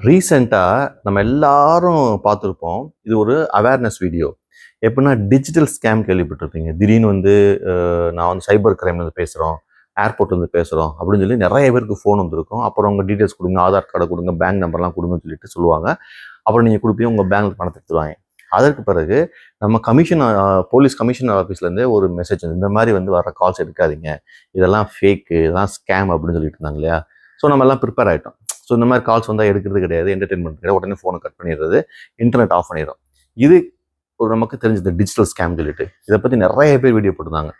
ரீசெண்டாக நம்ம எல்லாரும் பார்த்துருப்போம். இது ஒரு அவேர்னஸ் வீடியோ. எப்படின்னா டிஜிட்டல் ஸ்கேம் கேள்விப்பட்டிருப்பீங்க. திடீர்னு வந்து நான் வந்து சைபர் கிரைம்லேருந்து பேசுகிறோம், ஏர்போர்ட்லேருந்து பேசுகிறோம் அப்படின்னு சொல்லி நிறைய பேருக்கு ஃபோன் வந்திருக்கும். அப்புறம் உங்கள் டீட்டெயில்ஸ் கொடுங்க, ஆதார் கார்டை கொடுங்க, பேங்க் நம்பர்லாம் கொடுங்கன்னு சொல்லிட்டு சொல்லுவாங்க. அப்புறம் நீங்கள் கொடுப்பீங்க, உங்கள் பேங்க் பணத்தை எடுத்துருவாங்க. அதற்கு பிறகு நம்ம போலீஸ் கமிஷனர் ஆஃபீஸ்லேருந்தே ஒரு மெசேஜ் வந்து இந்த மாதிரி வந்து வர கால்ஸ் எடுக்காதீங்க, இதெல்லாம் ஃபேக்கு, இதெல்லாம் ஸ்கேம் அப்படின்னு சொல்லிட்டு இருந்தாங்க இல்லையா. ஸோ நம்ம எல்லாம் ப்ரிப்பேர் ஆகிட்டோம். ஸோ இந்த மாதிரி கால்ஸ் வந்தால் எடுக்கிறது கிடையாது, என்டர்டெயின்மெண்ட் கிடையாது, உடனே ஃபோனை கட் பண்ணிடுறது, இன்டர்நெட் ஆஃப் பண்ணிடும். இது ஒரு நமக்கு தெரிஞ்சது டிஜிட்டல் ஸ்கேம் சொல்லிட்டு. இதை பற்றி நிறைய பேர் வீடியோ போட்டிருந்தாங்க.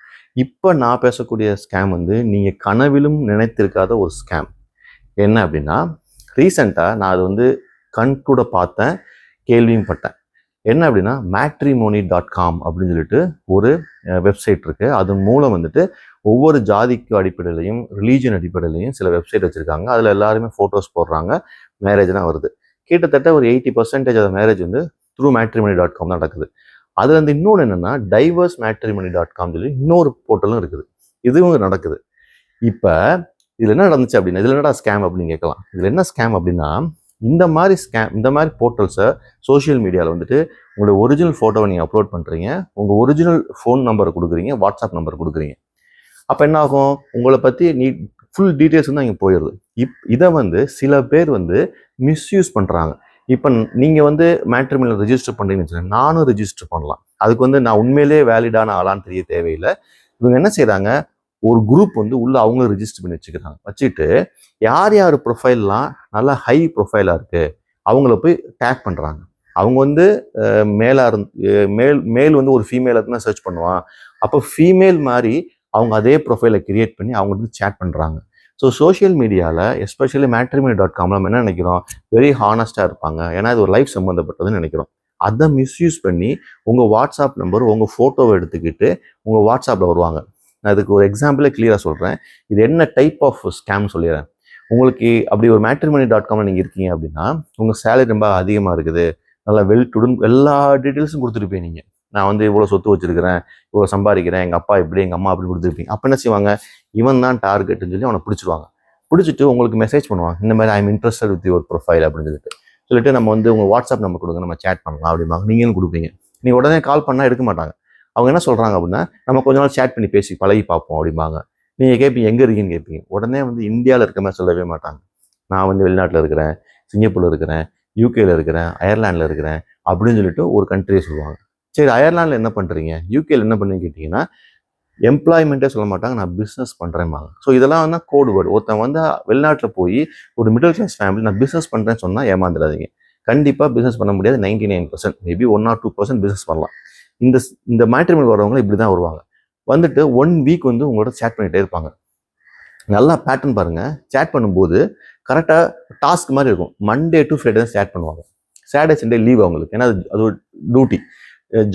இப்போ நான் பேசக்கூடிய ஸ்கேம் வந்து நீங்கள் கனவிலும் நினைத்திருக்காத ஒரு ஸ்கேம். என்ன அப்படின்னா, ரீசெண்டாக நான் அது வந்து கண் கூட பார்த்தேன், கேள்வியும் பட்டேன். என்ன அப்படின்னா matrimony.com அப்படின்னு சொல்லிட்டு ஒரு வெப்சைட் இருக்குது. அது மூலம் வந்துட்டு ஒவ்வொரு ஜாதிக்கு அடிப்படையிலையும் ரிலீஜன் அடிப்படையிலையும் சில வெப்சைட் வச்சுருக்காங்க. அதில் எல்லாருமே ஃபோட்டோஸ் போடுறாங்க, மேரேஜ்லாம் வருது. கிட்டத்தட்ட ஒரு 80% ஆஃப் மேரேஜ் வந்து த்ரூ matrimony.com தான் நடக்குது. அதில் வந்து இன்னொன்று என்னென்னா divorcematrimony.com சொல்லி இன்னொரு போர்ட்டலும் இருக்குது. இதுவும் நடக்குது. இப்போ இதில் என்ன நடந்துச்சு அப்படின்னா, இதில் என்னடா ஸ்கேம் அப்படின்னு கேட்கலாம். இதில் என்ன ஸ்கேம் அப்படின்னா, இந்த மாதிரி போர்ட்டல்ஸை சோஷியல் மீடியாவில் வந்துட்டு உங்களோட ஒரிஜினல் ஃபோட்டோவை நீங்கள் அப்லோட் பண்ணுறீங்க, உங்கள் ஒரிஜினல் ஃபோன் நம்பரை கொடுக்குறீங்க, வாட்ஸ்அப் நம்பர் கொடுக்குறீங்க. அப்போ என்ன ஆகும், உங்களை பற்றி ஃபுல் டீட்டெயில்ஸ் வந்து அங்கே போயிடுது. இதை வந்து சில பேர் வந்து மிஸ்யூஸ் பண்ணுறாங்க. இப்போ நீங்கள் வந்து மேட்ரிமோனியில் ரெஜிஸ்டர் பண்ணுறீங்கன்னு வச்சுக்கோங்க, நானும் ரெஜிஸ்டர் பண்ணலாம். அதுக்கு வந்து நான் உண்மையிலேயே வேலிடான ஆளான்னு தெரிய தேவையில்லை. இவங்க என்ன செய்கிறாங்க, ஒரு குரூப் வந்து உள்ள அவங்களும் ரிஜிஸ்டர் பண்ணி வச்சுட்டு யார் யார் ப்ரொஃபைல்லாம் நல்லா ஹை ப்ரொஃபைலாக இருக்குது அவங்கள போய் டேக் பண்ணுறாங்க. அவங்க வந்து மேல் வந்து ஒரு ஃபீமேலை தான் சர்ச் பண்ணுவான். அப்போ ஃபீமேல் மாதிரி அவங்க அதே ப்ரொஃபைலை கிரியேட் பண்ணி அவங்க வந்து சேட் பண்ணுறாங்க. ஸோ சோஷியல் மீடியாவில் எஸ்பெஷலி matrimony.com நம்ம என்ன நினைக்கிறோம், வெரி ஹானஸ்டாக இருப்பாங்க, ஏன்னா இது ஒரு லைஃப் சம்மந்தப்பட்டதுன்னு நினைக்கிறோம். அதை மிஸ்யூஸ் பண்ணி உங்கள் வாட்ஸ்அப் நம்பர், உங்கள் ஃபோட்டோவை எடுத்துக்கிட்டு உங்கள் வாட்ஸ்அப்பில் வருவாங்க. நான் இதுக்கு ஒரு எக்ஸாம்பிளே கிளியராக சொல்கிறேன். இது என்ன டைப் ஆஃப் ஸ்கேம் சொல்லிடுறேன். உங்களுக்கு அப்படி ஒரு matrimony.comல நீங்கள் இருக்கீங்க அப்படின்னா, உங்கள் சேலரி ரொம்ப அதிகமாக இருக்குது, நல்லா வெல் டுடன் எல்லா டீட்டெயில்ஸும் கொடுத்துருப்பீங்க. நீங்கள் நான் வந்து இவ்வளோ சொத்து வச்சுருக்கிறேன், இவ்வளோ சம்பாதிக்கிறேன், எங்கள் அப்பா இப்படி, எங்கள் அம்மா அப்படி கொடுத்துருப்பீங்க. அப்போ என்ன செய்வாங்க, இவன் தான் டார்கெட்டுன்னு சொல்லி அவனை பிடிச்சிருவாங்க. பிடிச்சிட்டு உங்களுக்கு மெசேஜ் பண்ணுவாங்க, இந்த மாதிரி I'm interested with your profile அப்படின்னு சொல்லிட்டு நம்ம வந்து உங்கள் வாட்ஸ்அப் நம்பர் கொடுங்க, நம்ம சேட் பண்ணலாம் அப்படிம்பாங்க. நீங்களும் கொடுப்பீங்க. நீங்கள் உடனே கால் பண்ணால் எடுக்க மாட்டாங்க. அவங்க என்ன சொல்கிறாங்க அப்படின்னா, நம்ம கொஞ்ச நாள் சேட் பண்ணி பேசி பழகி பார்ப்போம் அப்படிம்பாங்க. நீங்கள் கேட்பீங்க, எங்கே இருக்கீங்கன்னு கேட்பீங்க. உடனே வந்து இந்தியாவில் இருக்க மாதிரி சொல்லவே மாட்டாங்க. நான் வந்து வெளிநாட்டில் இருக்கிறேன், சிங்கப்பூரில் இருக்கிறேன், யூகேல இருக்கிறேன், அயர்லாண்டில் இருக்கிறேன் அப்படின்னு சொல்லிட்டு ஒரு கண்ட்ரியை சொல்லுவாங்க. சரி, அயர்லாண்டில் என்ன பண்ணுறீங்க, யூகேல என்ன பண்ணுறீங்கன்னு கேட்டிங்கன்னா, எம்ப்ளாய்மெண்ட்டே சொல்ல மாட்டாங்க, நான் பிஸ்னஸ் பண்ணுறேன்பாங்க. ஸோ இதெல்லாம் வந்து கோடு வேர்டு. ஒருத்தன் வந்து வெளிநாட்டில் போய் ஒரு மிடில் கிளாஸ் ஃபேமிலி நான் பிஸ்னஸ் பண்ணுறேன்னு சொன்னால் ஏமாந்துடாதீங்க. கண்டிப்பாக பிஸ்னஸ் பண்ண முடியாது. 99%, மேபி 1 or 2% பிஸ்னஸ் பண்ணலாம். இந்த matrimony வரவங்க இப்படி தான் வருவாங்க. வந்துட்டு 1 வீக் வந்து உங்களோட சேட் பண்ணிகிட்டே இருப்பாங்க. நல்லா பேட்டர்ன் பாருங்கள். சேட் பண்ணும்போது கரெக்டாக டாஸ்க் மாதிரி இருக்கும். மண்டே டு ஃப்ரைடே தான் சேட் பண்ணுவாங்க. சாட்டர்டே சண்டே லீவ் அவங்களுக்கு, ஏன்னா அது ஒரு டியூட்டி,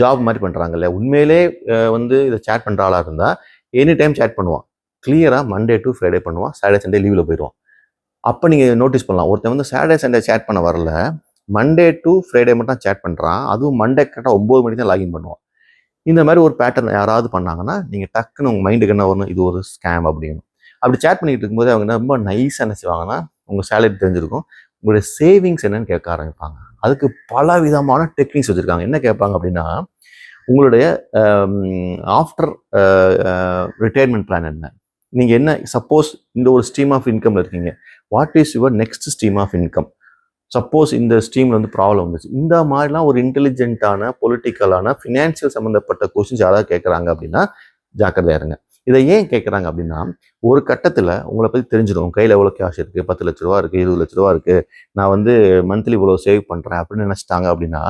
ஜாப் மாதிரி பண்ணுறாங்க இல்லையா. உண்மையிலே வந்து இதை சேட் பண்ணுற ஆளாக இருந்தால் எனி டைம் சேட் பண்ணுவான். கிளியராக மண்டே டு ஃப்ரைடே பண்ணுவான், சாட்டர்டே சண்டே லீவில் போயிடுவான். அப்போ நீங்கள் நோட்டீஸ் பண்ணலாம், ஒருத்தன் வந்து சாட்டர்டே சண்டே சேட் பண்ண வரல, மண்டே டு ஃப்ரைடே மட்டும் சேட் பண்ணுறான். அதுவும் மண்டே கரெக்டாக 9 மணிக்கு தான் லாகின் பண்ணுவான். இந்த மாதிரி ஒரு பேட்டர்ன் யாராவது பண்ணாங்கன்னா நீங்கள் டக்குன்னு உங்கள் மைண்டுக்கு என்ன வரணும், இது ஒரு ஸ்கேம் அப்படின்னு. அப்படி சேட் பண்ணிட்டு இருக்கும்போது அவங்க ரொம்ப நைஸாக என்ன செய்வாங்கன்னா, உங்கள் சேலரி தெரிஞ்சிருக்கும், உங்களுடைய சேவிங்ஸ் என்னன்னு கேட்க ஆரம்பிப்பாங்க. அதுக்கு பல விதமான டெக்னிக்ஸ் வச்சுருக்காங்க. என்ன கேட்பாங்க அப்படின்னா, உங்களுடைய ஆஃப்டர் ரிட்டையர்மெண்ட் பிளான் என்ன, நீங்கள் என்ன, சப்போஸ் இந்த ஒரு ஸ்ட்ரீம் ஆஃப் இன்கம்ல இருக்கீங்க, what is your next stream of income, suppose இந்த ஸ்ட்ரீமில் வந்து ப்ராப்ளம் வந்துச்சு. இந்த மாதிரிலாம் ஒரு இன்டெலிஜென்ட்டான பொலிட்டிக்கலான ஃபினான்ஷியல் சம்மந்தப்பட்ட கொஸ்டின்ஸ் யாராவது கேட்குறாங்க அப்படின்னா ஜாக்கிரதையா இருங்க. இதை ஏன் கேட்குறாங்க அப்படின்னா, ஒரு கட்டத்தில் உங்களை பற்றி தெரிஞ்சிடும். கையில் எவ்வளோ கேஷ் இருக்குது, 10 லட்ச ரூபா இருக்குது, 20 லட்ச ரூபா இருக்குது, நான் வந்து மந்த்லி இவ்வளோ சேவ் பண்ணுறேன் அப்படின்னு நினச்சிட்டாங்க அப்படின்னா,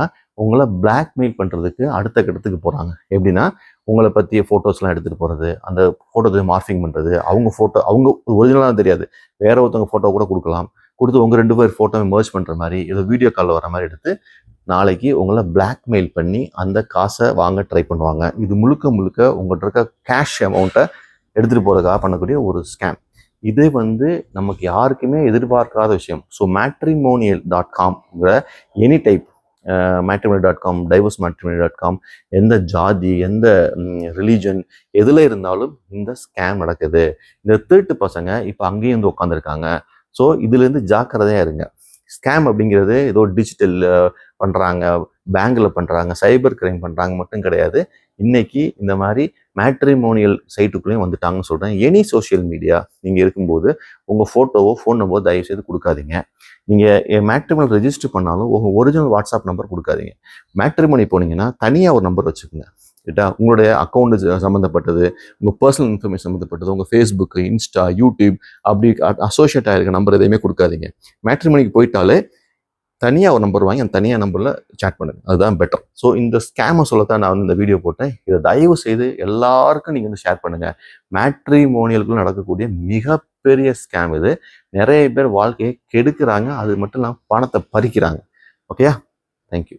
உங்களை பிளாக்மெயில் பண்ணுறதுக்கு அடுத்த கட்டத்துக்கு போகிறாங்க. எப்படின்னா, உங்களை பற்றிய ஃபோட்டோஸ்லாம் எடுத்துகிட்டு போகிறது, அந்த ஃபோட்டோஸை மார்ஃபிங் பண்ணுறது, அவங்க ஃபோட்டோ அவங்க ஒரிஜினலாக தெரியாது, வேற ஒருத்தவங்க ஃபோட்டோ கூட கொடுத்து உங்கள் 2 பேர் ஃபோட்டோவை மர்ஜ் பண்ணுற மாதிரி, ஏதோ வீடியோ காலில் வர மாதிரி எடுத்து நாளைக்கு உங்களை பிளாக்மெயில் பண்ணி அந்த காசை வாங்க ட்ரை பண்ணுவாங்க. இது முழுக்க உங்கள்கிட்ட இருக்க கேஷ் அமௌண்ட்டை எடுத்துகிட்டு போகிறதுக்காக பண்ணக்கூடிய ஒரு ஸ்கேம். இது வந்து நமக்கு யாருக்குமே எதிர்பார்க்காத விஷயம். So matrimonial.comங்கிற any type, matrimony.com, divorcematrimony.com, எந்த ஜாதி, எந்த ரிலீஜன், எதில் இருந்தாலும் இந்த ஸ்கேம் நடக்குது. இந்த திருட்டு பசங்க இப்போ அங்கேயும் வந்து உட்காந்துருக்காங்க. ஸோ இதுலேருந்து ஜாக்கிரதையாக இருங்க. ஸ்கேம் அப்படிங்கிறது ஏதோ டிஜிட்டல் பண்ணுறாங்க, பேங்க்ல பண்ணுறாங்க, சைபர் கிரைம் பண்ணுறாங்க மட்டும் கிடையாது. இன்னைக்கு இந்த மாதிரி மேட்ரிமோனியல் சைட்டுக்குள்ளேயும் வந்துட்டாங்கன்னு சொல்கிறேன். எனி சோஷியல் மீடியா நீங்கள் இருக்கும்போது உங்கள் ஃபோட்டோவோ ஃபோன் நம்பரோ தயவுசெய்து கொடுக்காதீங்க. நீங்கள் மேட்ரிமோனியல் ரெஜிஸ்டர் பண்ணாலும் உங்கள் ஒரிஜினல் வாட்ஸ்அப் நம்பர் கொடுக்காதீங்க. மேட்ரிமோனி போனீங்கன்னா தனியாக ஒரு நம்பர் வச்சுக்கோங்க. ரைட்டா? உங்களுடைய அக்கௌண்ட் சம்மந்தப்பட்டது, உங்கள் பர்சனல் இன்ஃபர்மேஷன் சம்மந்தப்பட்டது, உங்கள் ஃபேஸ்புக்கு, இன்ஸ்டா, யூடியூப் அப்படி அசோசியேட் ஆகிருக்க நம்பர் எதையுமே கொடுக்காதீங்க. மேட்ரிமோனிக்கு போயிட்டாலே தனியாக ஒரு நம்பர் வாங்கி அந்த தனியாக நம்பரில் சேட் பண்ணுங்க. அதுதான் பெட்டர். ஸோ இந்த ஸ்கேமை சொல்லத்தான் நான் வந்து இந்த வீடியோ போட்டேன். இதை தயவு செய்து எல்லாருக்கும் நீங்கள் வந்து ஷேர் பண்ணுங்கள். மேட்ரிமோனியலுக்குள்ள நடக்கக்கூடிய மிகப்பெரிய ஸ்கேம் இது. நிறைய பேர் வாழ்க்கையை கெடுக்கிறாங்க. அது மட்டும் இல்லாமல் பணத்தை பறிக்கிறாங்க. ஓகேயா? தேங்க்யூ.